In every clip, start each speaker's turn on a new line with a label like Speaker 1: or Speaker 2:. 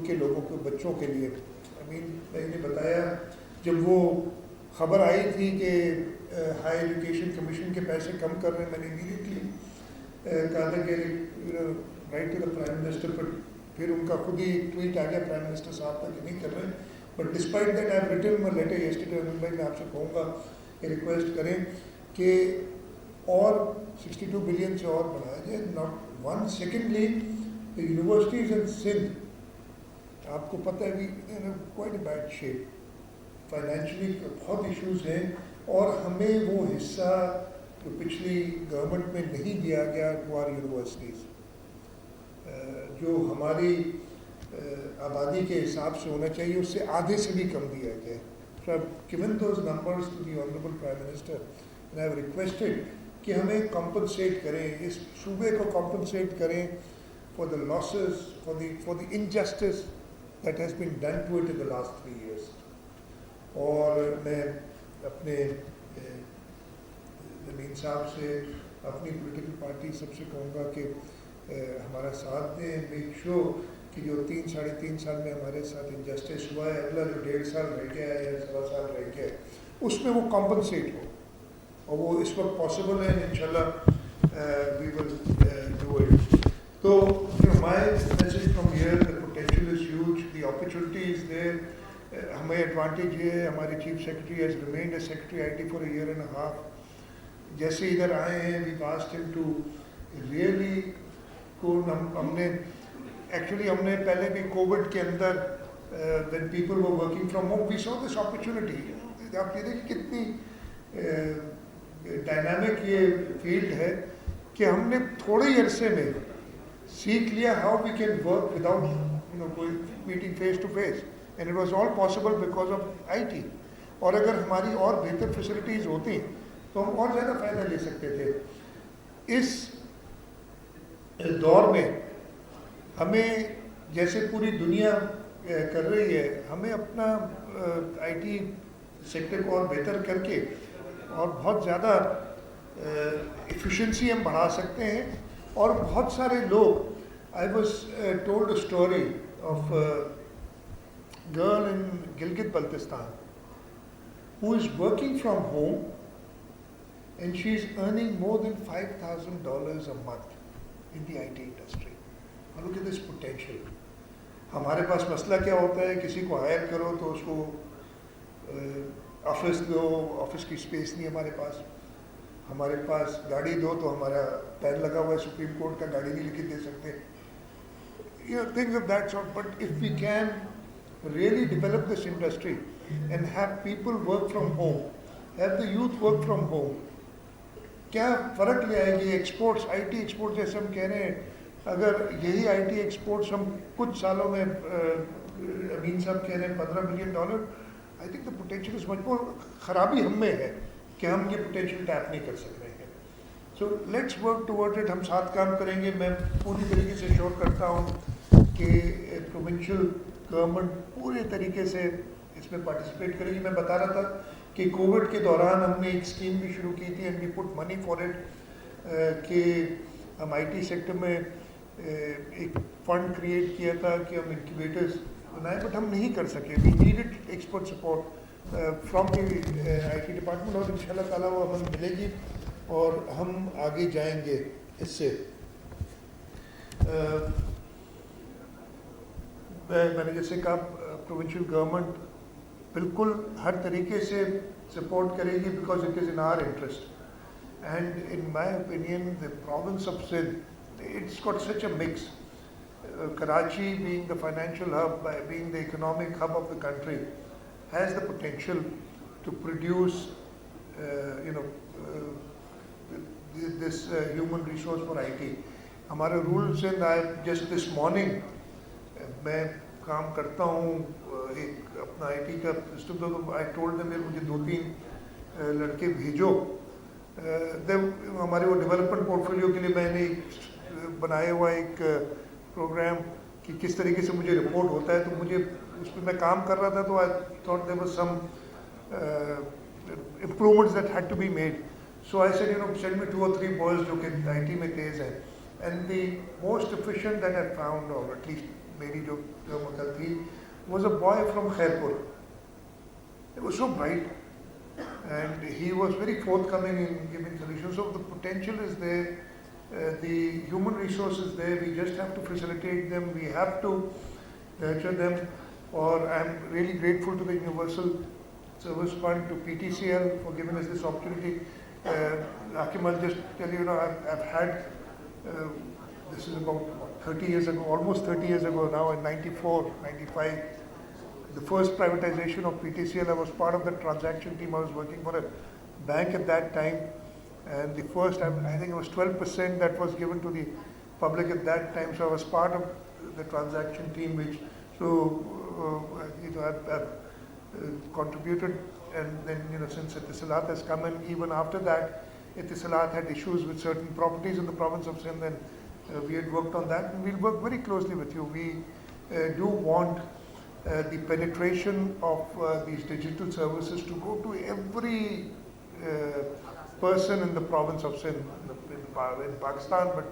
Speaker 1: के लोगों के बच्चों के लिए। मैंने बताया जब वो खबर आई थी कि हाई एजुकेशन कमीशन के पैसे कम कर रहे हैं, मैंने इमीडिएटली कहा था कि right to the prime minister, पर फिर उनका खुद ही ट्वीट आ गया प्राइम मिनिस्टर साहब तक कि नहीं कर रहे हैं। But despite that I have written my letter yesterday, मैं आपसे कहूँगा कि रिक्वेस्ट करें कि और 62 बिलियन से और बढ़ाया जाए, not one. Secondly the universities in Sindh, आपको पता है भी quite a bad shape, financially बहुत इश्यूज हैं, और हमें वो हिस्सा जो पिछली गवर्नमेंट में नहीं दिया गया टू आवर यूनिवर्सिटीज़, जो हमारी आबादी के हिसाब से होना चाहिए, उससे आधे से भी कम दिया गया। So I've given those numbers to the Honorable Prime Minister and I have requested कि हमें compensate करें, इस सूबे को compensate करें for the losses, for the injustice that has been done to it in the last 3 years. और मैं अपने जमीन साहब से, अपनी पॉलिटिकल पार्टी सबसे कहूँगा कि हमारा साथ दें, मेक श्योर कि जो 3-3.5 साल में हमारे साथ इनजस्टिस हुआ है, अगला जो 1.5 साल रह गया है या 1.25 साल रह गया है, उसमें वो कॉम्पनसेट हो, और वो इस वक्त पॉसिबल है। इंशाल्लाह वी विल डू इट। तो my message from here, the potential is huge, the opportunity is there. हमें एडवांटेज ये है, हमारे chief secretary has remained as secretary IT for a year and a half. जैसे इधर आए हैं, we asked him to really को हमने पहले भी कोविड के अंदर when people were working from home, we saw this opportunity. आप ये देखिए कितनी डायनामिक ये फील्ड है कि हमने थोड़े ही अरसे में सीख लिया how we can work without कोई meeting face to face, and it was all possible because of IT. और अगर हमारी और बेहतर फैसिलिटीज़ होती तो हम और ज़्यादा फ़ायदा ले सकते थे। इस दौर में हमें, जैसे पूरी दुनिया कर रही है, हमें अपना आईटी सेक्टर को और बेहतर करके और बहुत ज़्यादा एफिशिएंसी हम बढ़ा सकते हैं। और बहुत सारे लोग, I was told a story of girl in Gilgit Baltistan who is working from home and she is earning more than $5,000 a month in the IT industry. Now look at this potential. हमारे पास मसला क्या होता है, किसी को हायर करो तो उसको ऑफिस दो, ऑफिस की स्पेस नहीं हमारे पास गाड़ी दो तो हमारा पैन लगा हुआ है सुप्रीम कोर्ट का, गाड़ी नहीं लिखित दे सकते, things of that sort. But if we can really develop this industry and have people work from home, have the youth work from home, क्या फ़र्क ले आएगी। एक्सपोर्ट्स, आईटी एक्सपोर्ट जैसे हम कह रहे हैं, अगर यही आईटी एक्सपोर्ट्स हम कुछ सालों में, अमीन साहब कह रहे हैं $15 billion, I think the potential is much more. ख़राबी हम में है कि हम ये पोटेंशियल टैप नहीं कर सक रहे हैं। So let's work towards it, हम साथ काम करेंगे। मैं पूरी तरीके से श्योर करता हूँ कि प्रोविंशियल गवर्नमेंट पूरे तरीके से इसमें पार्टिसिपेट करेगी। मैं बता रहा था कि कोविड के दौरान हमने एक स्कीम भी शुरू की थी, and we put money for it, कि हम आईटी सेक्टर में एक फंड क्रिएट किया था कि हम इंक्यूबेटर्स बनाए, बट हम नहीं कर सके। We needed expert support from the IT department, और इंशाल्लाह ताला वो हमें मिलेगी और हम आगे जाएंगे इससे। मैंने जैसे कहा, प्रोविंशियल गवर्नमेंट बिल्कुल हर तरीके से सपोर्ट करेगी, because it is in our interest. And in my opinion the province of Sindh, it's got such a mix. Karachi being the financial hub, by being the economic hub of the country, has the potential to produce this human resource for IT. हमारे rules and I just this morning मैं काम करता हूँ एक अपना IT का system, तो I told them मुझे 2-3 लड़के भेजो। हमारे वो डेवलपमेंट पोर्टफोलियो के लिए मैंने बनाया हुआ एक प्रोग्राम कि किस तरीके से मुझे रिपोर्ट होता है, तो मुझे उस पर मैं काम कर रहा था, तो I thought there was some improvements that had to be made. So I said send me 2 or 3 boys जो कि आईटी में तेज़ हैं, and the most efficient that I found, और एटलीस्ट मेरी जो मकल थी, was a boy from Khairpur. He was so bright and he was very forthcoming in giving solutions. So the potential is there, the human resources there, we just have to facilitate them, we have to nurture them. Or I'm really grateful to the Universal Service Fund, to PTCL for giving us this opportunity. Hakim, I'll just tell you, I've had, this is about 30 years ago, almost 30 years ago now, in 94, 95, the first privatization of PTCL. I was part of the transaction team. I was working for a bank at that time, and the first, I think it was 12% that was given to the public at that time. So I was part of the transaction team, which I've contributed, and then since Etisalat has come, and even after that, Etisalat had issues with certain properties in the province of Sindh, and we had worked on that, and we'll work very closely with you. We do want the penetration of these digital services to go to every person in the province of Sindh, in Pakistan, but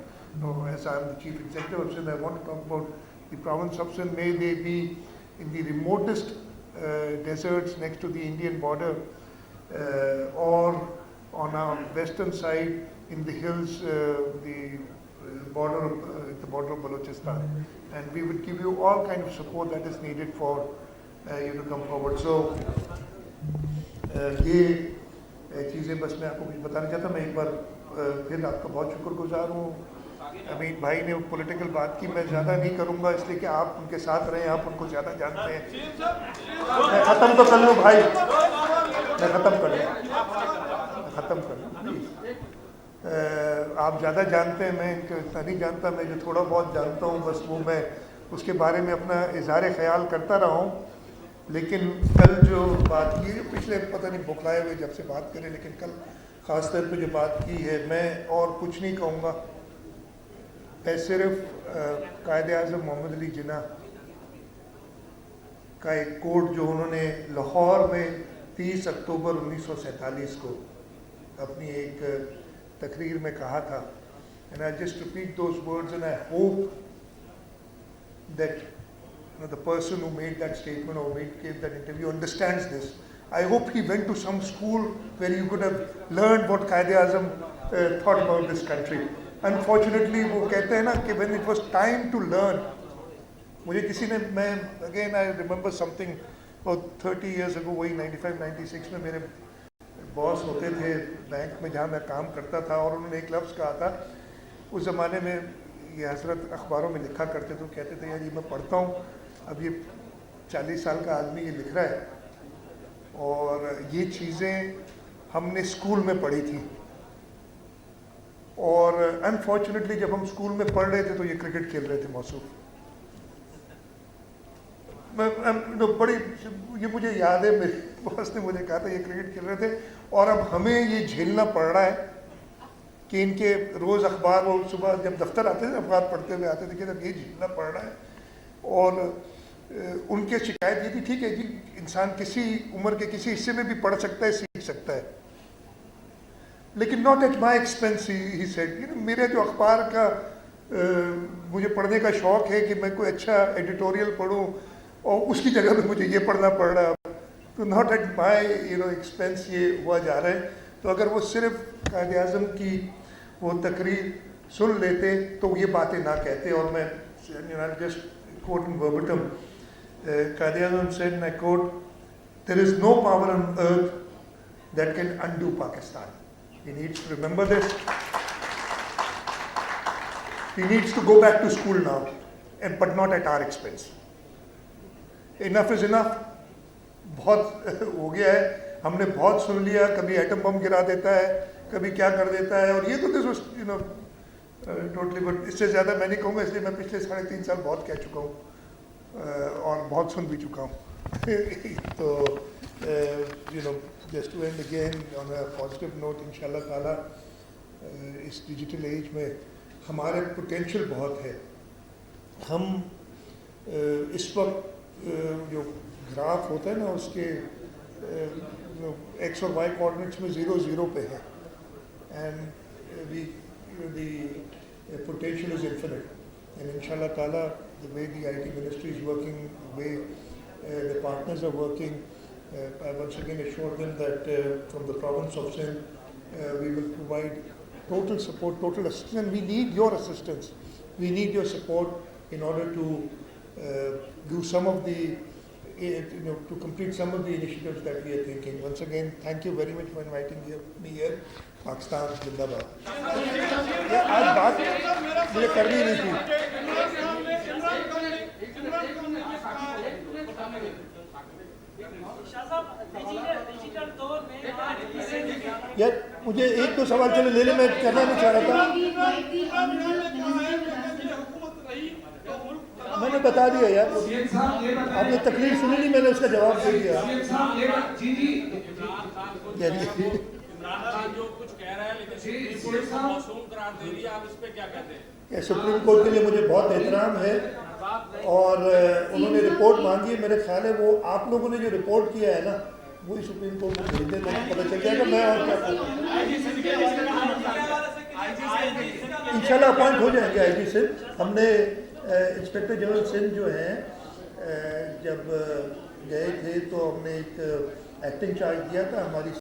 Speaker 1: as I'm the Chief Executive of Sindh, I want to talk about the province of Sindh. May they be in the remotest deserts next to the Indian border, or on our western side in the hills, the border of Balochistan, and we would give you all kind of support that is needed for you to come forward. So ये चीज़ें बस मैं आपको कुछ बताना चाहता हूँ. मैं एक बार फिर आपका बहुत शुक्रगुजार हूँ. अमीन भाई ने पॉलिटिकल बात की, मैं ज़्यादा नहीं करूँगा इसलिए कि आप उनके साथ रहे, आप उनको ज़्यादा जानते हैं. मैं ख़त्म तो कर लूँ भाई, मैं ख़त्म कर लूँ प्लीज़. आप ज़्यादा जानते हैं, मैं इनको इतना नहीं जानता. मैं जो थोड़ा बहुत जानता हूँ बस वो मैं उसके बारे में अपना इज़हार ख्याल करता रहा हूँ. लेकिन कल जो बात की, पिछले पता नहीं बुखलाए हुए जब से बात करें, लेकिन कल ख़ास तौर पे जो बात की है, मैं और कुछ नहीं कहूँगा. मैं सिर्फ कायद-ए-आज़म मोहम्मद अली जिन्ना का एक कोट जो उन्होंने लाहौर में 30 अक्टूबर 1947 को अपनी एक तकरीर में कहा था, and I just repeat those words, and I hope that the person who made that statement or gave that interview understands this. I hope he went to some school where you could have learned what Qaid-e-Azam thought about this country. Unfortunately, वो कहते हैं ना कि when it was time to learn, मुझे किसी ने, मैं again I remember something about 30 years ago, वही 95-96 में मेरे बॉस होते थे बैंक में जहाँ मैं काम करता था, और उन्होंने एक लफ्ज़ कहा था. उस ज़माने में ये हज़रत अखबारों में लिखा करते थे, कहते थे यार ये मैं पढ़ता हूँ, अब ये 40 साल का आदमी ये लिख रहा है, और ये चीज़ें हमने स्कूल में पढ़ी थी, और अनफॉर्चुनेटली जब हम स्कूल में पढ़ रहे थे तो ये क्रिकेट खेल रहे थे मौसूफ. बड़ी ये मुझे याद है, मेरे बॉस ने मुझे कहा था ये क्रिकेट खेल रहे थे, और अब हमें ये झेलना पड़ रहा है कि इनके रोज़ अखबार, वो सुबह जब दफ्तर आते थे अखबार पढ़ते हुए आते थे कि अब ये झेलना पड़ रहा है. और उनके शिकायत ये थी, ठीक है जी, इंसान किसी उम्र के किसी हिस्से में भी पढ़ सकता है, सीख सकता है, लेकिन not at my expense. He said, मेरे जो अखबार का मुझे पढ़ने का शौक़ है कि मैं कोई अच्छा एडिटोरियल पढ़ूँ, और उसकी जगह पे मुझे ये पढ़ना पड़ रहा है. तो नॉट एट माई एक्सपेंस ये हुआ जा रहा है. तो अगर वो सिर्फ कायद-ए-आज़म की वो तकरीर सुन लेते तो ये बातें ना कहते. और मैं just quote in verbatim, Qaid-e-Azam said, and I quote, "There is no power on earth that can undo Pakistan." He needs to remember this. He needs to go back to school now, but not at our expense. Enough is enough. बहुत हो गया है, हमने बहुत सुन लिया. कभी atom bomb गिरा देता है, कभी क्या कर देता है, और ये तो दिस टोटली. बट इससे ज़्यादा मैं नहीं कहूँगा, इसलिए मैं पिछले 3.5 साल बहुत कह चुका हूँ और बहुत सुन भी चुका हूँ. तो just to end again on a positive note, इंशाल्लाह ताला इस डिजिटल एज में हमारे पोटेंशियल बहुत है. हम इस वक्त जो ग्राफ होता है ना, उसके एक्स और वाई कोऑर्डिनेट्स में 0-0 पे है, and the potential is infinite, and inshallah ta'ala the way the IT ministry is working, the way the partners are working. I once again assure them that from the province of Sindh, we will provide total support, total assistance. We need your assistance. We need your support in order to do some of the, to complete some of the initiatives that we are thinking. Once again, thank you very much for inviting me here. Pakistan Zindabad. आज बात मुझे करनी नहीं थी. यार मुझे एक दो सवाल चले ले ले, मैं करना नहीं चाह रहा था. मैंने बता दिया यार, आपने तकलीफ सुनी नहीं, मैंने उसका जवाब दे दिया.
Speaker 2: जो कुछ कह रहा है लेकिन सुप्रीम कोर्ट को मासूम करार दे दिया, आप इस पे क्या कहते हैं?
Speaker 1: सुप्रीम कोर्ट के लिए मुझे बहुत एहतराम है और उन्होंने रिपोर्ट मांगी है. मेरे ख्याल है वो आप लोगों ने जो रिपोर्ट किया है ना, वही सुप्रीम कोर्ट को भेज दे, तो पता चल जाएगा. मैं और क्या इंशाल्लाह अपॉइंट हो जाएंगे आईजी से. हमने इंस्पेक्टर जनरल सिंध जो हैं जब गए थे तो हमने एक एक्टिंग चार्ज दिया था हमारी